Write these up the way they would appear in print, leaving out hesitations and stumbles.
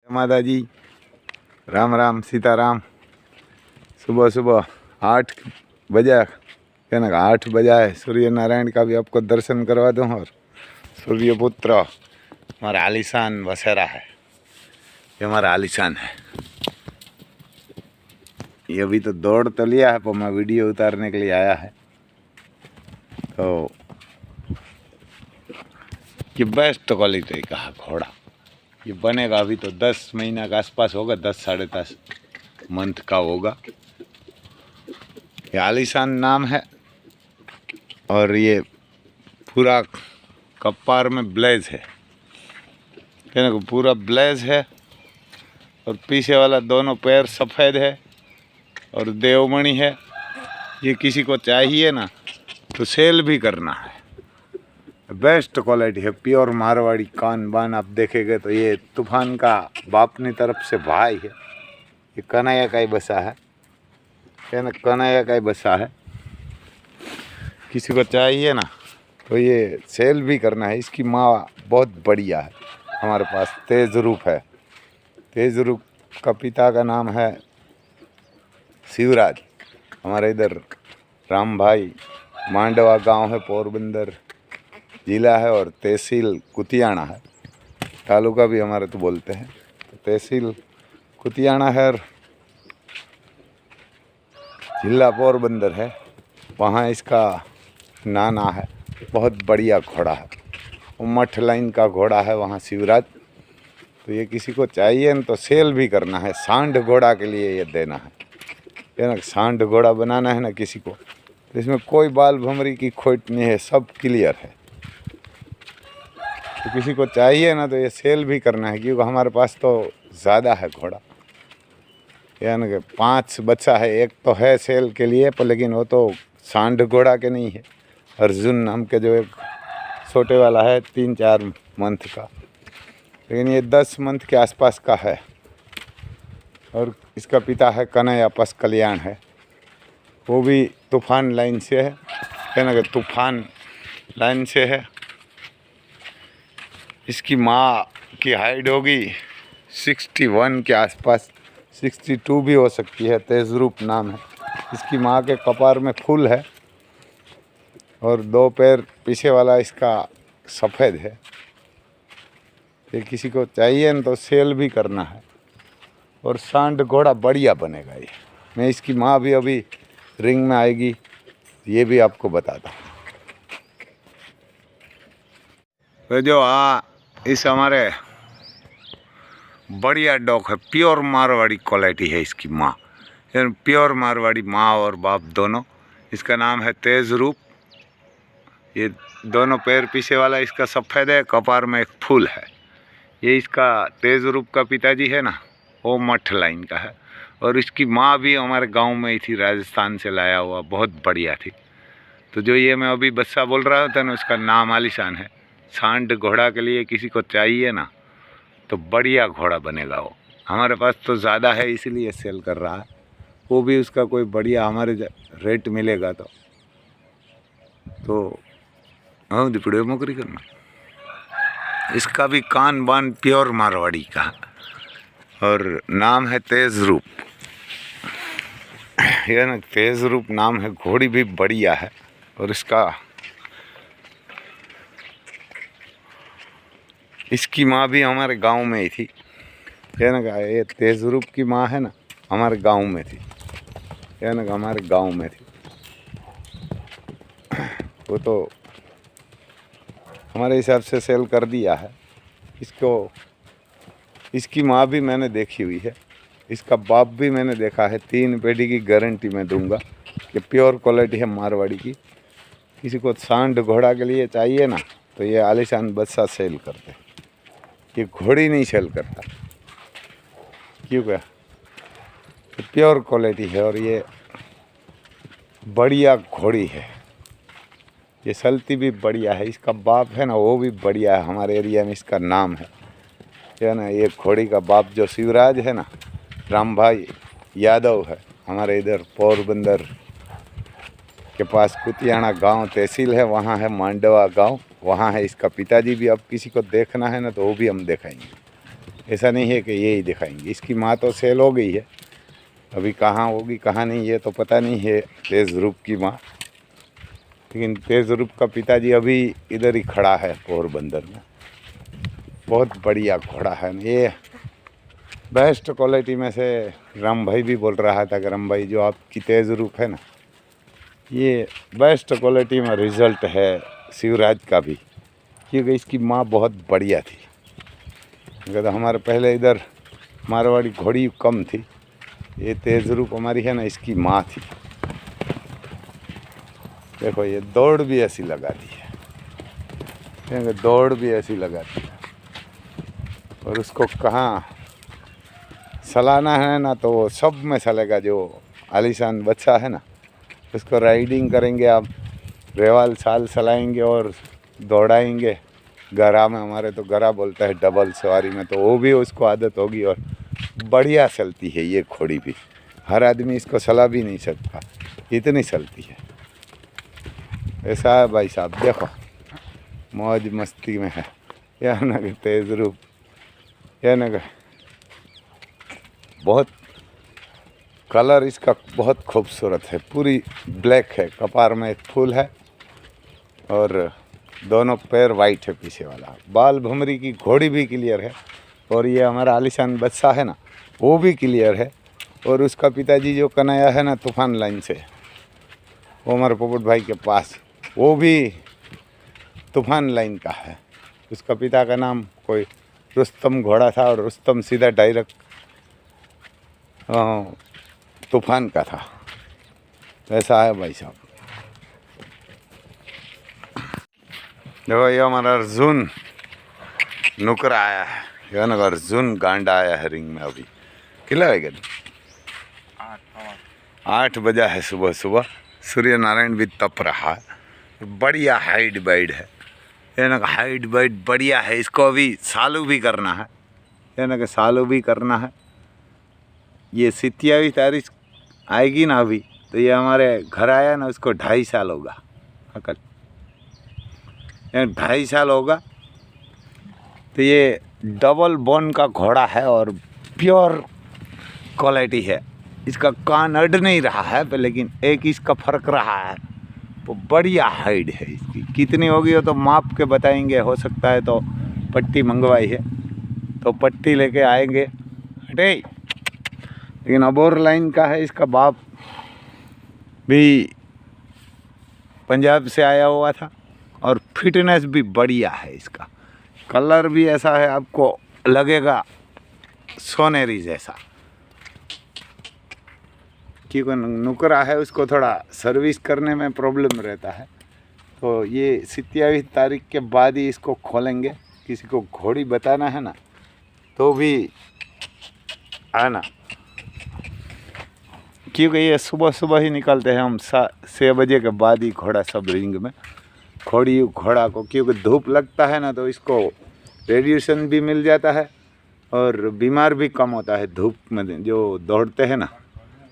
माता जी, राम राम सीताराम। सुबह सुबह 8 बजा, क्या ना 8 बजा है। सूर्य नारायण का भी आपको दर्शन करवा दूँ। और सूर्यपुत्र हमारा आलीशान बसेरा है, ये हमारा आलीशान है। ये अभी तो दौड़ तो लिया है, पर मैं वीडियो उतारने के लिए आया है। तो ये बेस्ट क्वालिटी का घोड़ा, ये बनेगा अभी तो 10 महीना के आसपास होगा, 10 साढ़े 10 मंथ का होगा। ये आलीशान नाम है। और ये पूरा कपार में ब्लेज है, ना, पूरा ब्लेज है। और पीछे वाला दोनों पैर सफ़ेद है और देवमणि है। ये किसी को चाहिए ना तो सेल भी करना है। बेस्ट क्वालिटी है, प्योर मारवाड़ी। कान बान आप देखेंगे तो ये तूफान का बापनी तरफ से भाई है। ये कन्हैया का ही बसा है, ना, कन्हैया का ही बसा है। किसी को चाहिए ना तो ये सेल भी करना है। इसकी माँ बहुत बढ़िया है हमारे पास, तेज रूप है। तेज रूप का पिता का नाम है शिवराज। हमारे इधर राम भाई मांडवा गांव है, पोरबंदर जिला है और तहसील कुतियाना है। तालुका भी हमारे तो बोलते हैं, तो तहसील कुतियाना है और जिला पोरबंदर है। वहाँ इसका नाना है। बहुत बढ़िया घोड़ा है, मठ लाइन का घोड़ा है वहाँ शिवराज। तो ये किसी को चाहिए न तो सेल भी करना है। सांड घोड़ा के लिए ये देना है, ना, सांड घोड़ा बनाना है ना किसी को, तो इसमें कोई बाल भमरी की खोट नहीं है, सब क्लियर है। तो किसी को चाहिए ना तो ये सेल भी करना है, क्योंकि हमारे पास तो ज़्यादा है घोड़ा। यानी कि 5 बच्चा है, एक तो है सेल के लिए पर, लेकिन वो तो सांड घोड़ा के नहीं है। अर्जुन नाम के जो एक छोटे वाला है 3-4 मंथ का, लेकिन ये 10 मंथ के आसपास का है। और इसका पिता है कन्हैया पस कल्याण है, वो भी तूफान लाइन से है ना, कि तूफान लाइन से है। इसकी माँ की हाइट होगी 61 के आसपास, 62 भी हो सकती है। तेजरूप नाम है। इसकी माँ के कपार में फूल है और 2 पैर पीछे वाला इसका सफ़ेद है। ये किसी को चाहिए न तो सेल भी करना है। और सांड घोड़ा बढ़िया बनेगा ये। मैं इसकी माँ भी अभी रिंग में आएगी, ये भी आपको बताता हूँ। तो जो इस हमारे बढ़िया डॉग है, प्योर मारवाड़ी क्वालिटी है इसकी माँ, प्योर मारवाड़ी माँ और बाप दोनों। इसका नाम है तेज रूप। ये दोनों पैर पीछे वाला इसका सफ़ेद है, कपार में एक फूल है। ये इसका तेज रूप का पिताजी है ना, वो मठ लाइन का है। और इसकी माँ भी हमारे गांव में ही थी, राजस्थान से लाया हुआ, बहुत बढ़िया थी। तो जो ये मैं अभी बच्चा बोल रहा था ना, उसका नाम आलीशान है। सांड घोड़ा के लिए किसी को चाहिए ना तो बढ़िया घोड़ा बनेगा वो। हमारे पास तो ज़्यादा है इसलिए सेल कर रहा है। वो भी उसका कोई बढ़िया हमारे रेट मिलेगा तो हाँ दिपड़े मोकरी करना। इसका भी कान बान प्योर मारवाड़ी का और नाम है तेज रूप। यह ना तेज रूप नाम है। घोड़ी भी बढ़िया है। और इसकी माँ भी हमारे गांव में ही थी, है ना। ये तेज रूप की माँ है ना, हमारे गांव में थी, है ना, हमारे गांव में थी। वो तो हमारे हिसाब से सेल कर दिया है इसको। इसकी माँ भी मैंने देखी हुई है, इसका बाप भी मैंने देखा है। 3 पीढ़ी की गारंटी मैं दूंगा कि प्योर क्वालिटी है मारवाड़ी की। किसी को सांड घोड़ा के लिए चाहिए ना तो ये आलीशान बच्चा सेल करते। ये घोड़ी नहीं सेल करता, क्यों क्या, तो प्योर क्वालिटी है। और ये बढ़िया घोड़ी है, ये चलती भी बढ़िया है। इसका बाप है ना, वो भी बढ़िया है। हमारे एरिया में इसका नाम है ना। ये घोड़ी का बाप जो शिवराज है ना, राम भाई यादव है। हमारे इधर पोरबंदर के पास कुतियाना गांव तहसील है, वहाँ है मांडवा गांव, वहाँ है इसका पिताजी भी। अब किसी को देखना है ना तो वो भी हम दिखाएंगे। ऐसा नहीं है कि ये ही दिखाएंगे। इसकी माँ तो सेल हो गई है, अभी कहाँ होगी कहाँ नहीं ये तो पता नहीं है तेज़ रूप की माँ, लेकिन तेज़ रूप का पिताजी अभी इधर ही खड़ा है पोरबंदर में। बहुत बढ़िया घोड़ा है ये, बेस्ट क्वालिटी में से। राम भाई भी बोल रहा था कि राम भाई जो आपकी तेज़ रूप है ना, ये बेस्ट क्वालिटी में रिज़ल्ट है शिवराज का भी, क्योंकि इसकी माँ बहुत बढ़िया थी। तो हमारे पहले इधर मारवाड़ी घोड़ी कम थी, ये तेज़ रूप हमारी है ना, इसकी माँ थी। देखो ये दौड़ भी ऐसी लगाती है, दौड़ भी ऐसी लगाती है, और उसको कहाँ सलाना है ना तो वो सब में चलेगा। जो आलीशान बच्चा है ना, उसको राइडिंग करेंगे आप, रेवाल साल चलाएंगे और दौड़ाएंगे गरा में। हमारे तो गरा बोलता है डबल सवारी में, तो वो भी उसको आदत होगी और बढ़िया चलती है ये घोड़ी भी। हर आदमी इसको चला भी नहीं सकता, इतनी चलती है। ऐसा है भाई साहब, देखो मौज मस्ती में है। यह ना कि तेज़ रूप, यह ना कि बहुत कलर इसका बहुत खूबसूरत है, पूरी ब्लैक है, कपार में एक फूल है और दोनों पैर वाइट है पीछे वाला। बाल भुमरी की घोड़ी भी क्लियर है, और ये हमारा आलीशान बच्चा है ना, वो भी क्लियर है। और उसका पिताजी जो कन्हैया है ना तूफान लाइन से, वो हमारे पोपट भाई के पास, वो भी तूफान लाइन का है। उसका पिता का नाम कोई रुस्तम घोड़ा था, और रुस्तम सीधा डायरेक्ट तूफान का था। ऐसा है भाई साहब। देखो ये हमारा अर्जुन नुकरा आया है, ये ना अर्जुन गांडा आया है रिंग में। अभी किला है 8 बजा है सुबह सुबह, सूर्य नारायण भी तप रहा है। बढ़िया हाइट बाइट है, ये ना हाइट बाइट बढ़िया है। इसको अभी सालू भी करना है, ये ना कि सालू भी करना है। ये 27 तारीख आएगी ना अभी, तो ये हमारे घर आया ना, उसको 2.5 साल होगा अकल, 2.5 साल होगा। तो ये डबल बोन का घोड़ा है और प्योर क्वालिटी है। इसका कान अड़ नहीं रहा है पर, लेकिन एक इसका फर्क रहा है। तो बढ़िया हाइट है इसकी, कितनी होगी वो तो माप के बताएंगे। हो सकता है तो पट्टी मंगवाई है तो पट्टी लेके आएंगे। हटे, लेकिन अबोर लाइन का है। इसका बाप भी पंजाब से आया हुआ था, और फिटनेस भी बढ़िया है। इसका कलर भी ऐसा है, आपको लगेगा सोनेरी जैसा। क्योंकि नुकरा है, उसको थोड़ा सर्विस करने में प्रॉब्लम रहता है। तो ये 27 तारीख के बाद ही इसको खोलेंगे। किसी को घोड़ी बताना है ना तो भी आना, क्योंकि ये सुबह सुबह ही निकलते हैं हम 6 बजे के बाद ही घोड़ा सब रिंग में। घोड़ा को क्योंकि धूप लगता है ना, तो इसको रेडिएशन भी मिल जाता है और बीमार भी कम होता है धूप में। जो दौड़ते हैं ना,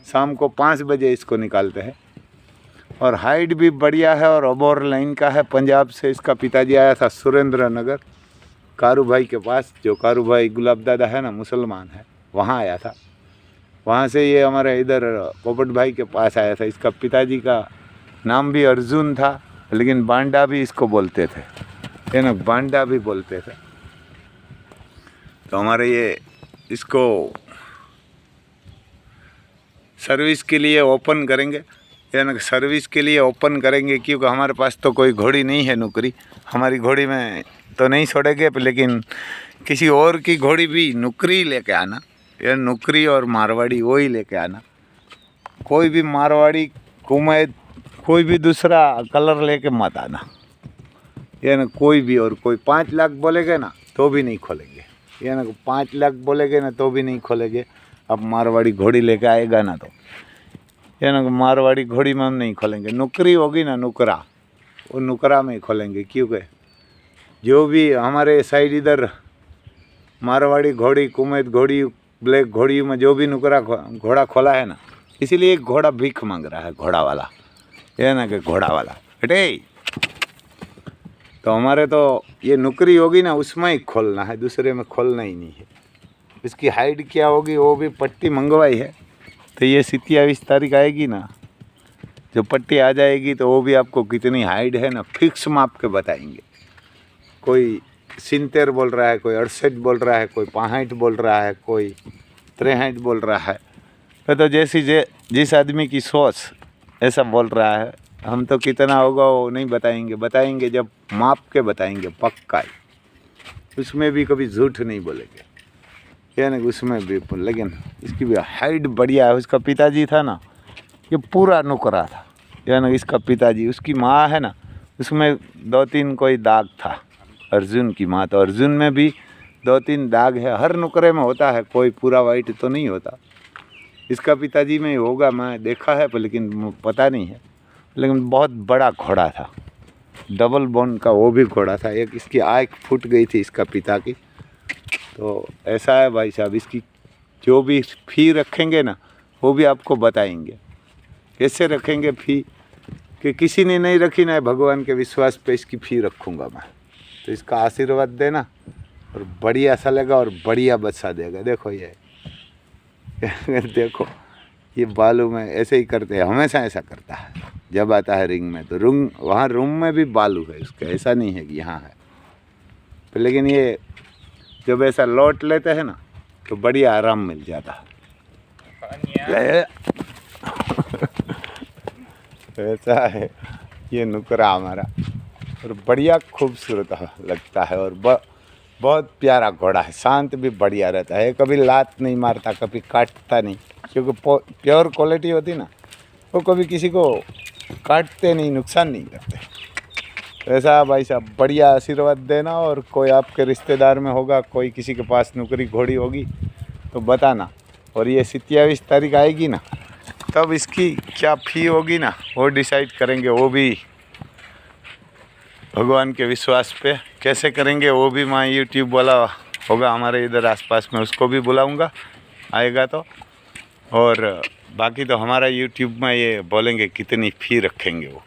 शाम को 5 बजे इसको निकालते हैं। और हाइट भी बढ़िया है और अबोर लाइन का है। पंजाब से इसका पिताजी आया था सुरेंद्र नगर कारू भाई के पास। जो कारू भाई गुलाब दादा है ना, मुसलमान है, वहाँ आया था। वहाँ से ये हमारे इधर पोपट भाई के पास आया था। इसका पिताजी का नाम भी अर्जुन था, लेकिन बांडा भी इसको बोलते थे, ये ना बांडा भी बोलते थे। तो हमारे ये इसको सर्विस के लिए ओपन करेंगे, या ना सर्विस के लिए ओपन करेंगे, क्योंकि हमारे पास तो कोई घोड़ी नहीं है नुकरी। हमारी घोड़ी में तो नहीं छोड़ेंगे, लेकिन किसी और की घोड़ी भी नुकरी लेके आना, या नुकरी और मारवाड़ी वो ही लेके आना। कोई भी मारवाड़ी कुमैद कोई भी दूसरा कलर लेके मत आना, या ना कोई भी। और कोई 5 लाख बोलेगे ना तो भी नहीं खोलेंगे, या ना 5 लाख बोलेगे ना तो भी नहीं खोलेंगे। अब मारवाड़ी घोड़ी लेके आएगा ना तो, या ना मारवाड़ी घोड़ी में हम नहीं खोलेंगे। नुकरी होगी ना नुकरा, वो नुकरा में ही खोलेंगे। क्योंकि जो भी हमारे साइड इधर मारवाड़ी घोड़ी, कुमैद घोड़ी, ब्लैक घोड़ी में जो भी नुकरा घोड़ा खोला है ना, इसीलिए एक घोड़ा भीख मांग रहा है, घोड़ा वाला, यह ना कि घोड़ा वाला हटे। तो हमारे तो ये नुकरी होगी ना, उसमें ही खोलना है, दूसरे में खोलना ही नहीं है। इसकी हाइट क्या होगी वो भी पट्टी मंगवाई है। तो ये 27 तारीख आएगी ना, जो पट्टी आ जाएगी तो वो भी आपको कितनी हाइट है ना फिक्स माप के बताएंगे। कोई 70 बोल रहा है, कोई 68 बोल रहा है, कोई 65 बोल रहा है, कोई 63 बोल रहा है। तो जैसी जिस आदमी की सोच ऐसा बोल रहा है। हम तो कितना होगा वो नहीं बताएंगे जब माप के बताएंगे पक्का ही। उसमें भी कभी झूठ नहीं बोलेंगे, यानी उसमें भी। लेकिन इसकी भी हाइट बढ़िया है। उसका पिताजी था ना, ये पूरा नुकरा था, यानी इसका पिताजी। उसकी माँ है ना, उसमें 2-3 कोई दाग था। अर्जुन की माँ, तो अर्जुन में भी 2-3 दाग है। हर नुकरे में होता है, कोई पूरा वाइट तो नहीं होता। इसका पिताजी में होगा, मैं देखा है पर लेकिन पता नहीं है। लेकिन बहुत बड़ा घोड़ा था, डबल बोन का वो भी घोड़ा था। एक इसकी आँख फूट गई थी इसका पिता की। तो ऐसा है भाई साहब, इसकी जो भी फी रखेंगे ना वो भी आपको बताएंगे कैसे रखेंगे फी, कि किसी ने नहीं रखी ना, भगवान के विश्वास पे इसकी फी रखूँगा मैं। तो इसका आशीर्वाद देना और बढ़िया सा लेगा और बढ़िया बच्चा देगा। देखो ये देखो ये बालू में ऐसे ही करते हैं, हमेशा ऐसा करता है जब आता है रिंग में। तो वहाँ रूम में भी बालू है उसका, ऐसा नहीं है कि यहाँ है। तो लेकिन ये जब ऐसा लौट लेते हैं ना तो बढ़िया आराम मिल जाता है। ऐसा है ये नुकरा हमारा, और बढ़िया खूबसूरत लगता है। और बहुत प्यारा घोड़ा है, शांत भी बढ़िया रहता है। कभी लात नहीं मारता, कभी काटता नहीं, क्योंकि प्योर क्वालिटी होती ना, वो कभी किसी को काटते नहीं, नुकसान नहीं करते। तो ऐसा भाई साहब बढ़िया आशीर्वाद देना। और कोई आपके रिश्तेदार में होगा, कोई किसी के पास नुकरी घोड़ी होगी तो बताना। और ये 27 तारीख आएगी ना, तब इसकी क्या फ़ी होगी ना वो डिसाइड करेंगे। वो भी भगवान के विश्वास पे कैसे करेंगे, वो भी मैं यूट्यूब वाला होगा हमारे इधर आसपास में, उसको भी बुलाऊंगा, आएगा तो। और बाकी तो हमारा यूट्यूब में ये बोलेंगे कितनी फ़ी रखेंगे वो।